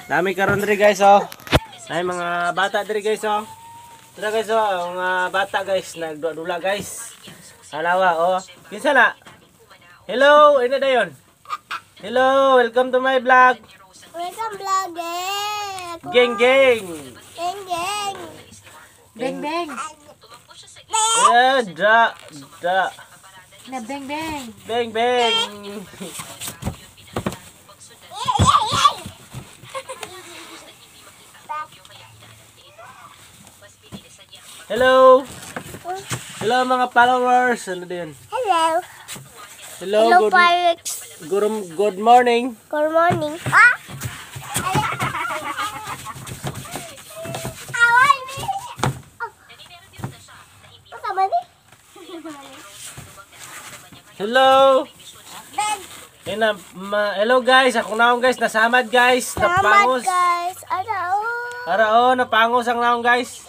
Dami karon diri guys oh. Ay mga bata diri guys oh. Tara guys oh, mga bata guys nagdula guys. Halawa oh. Kinsa na? Hello, ina dayon. Hello, welcome to my vlog. Welcome vlog Geng geng. Geng geng. Beng beng. Da. Na beng beng. Beng beng. Hello. Hello mga followers. Ano din? Hello. Hello, Hello, Pirates. good morning. Good morning. Ah! Awal ni. Oh. Kasama ni? Hello. Ben. Hello guys, ako naong guys, nasamad guys, Salamat napangos. guys. Ano? Para napangos ang naong guys.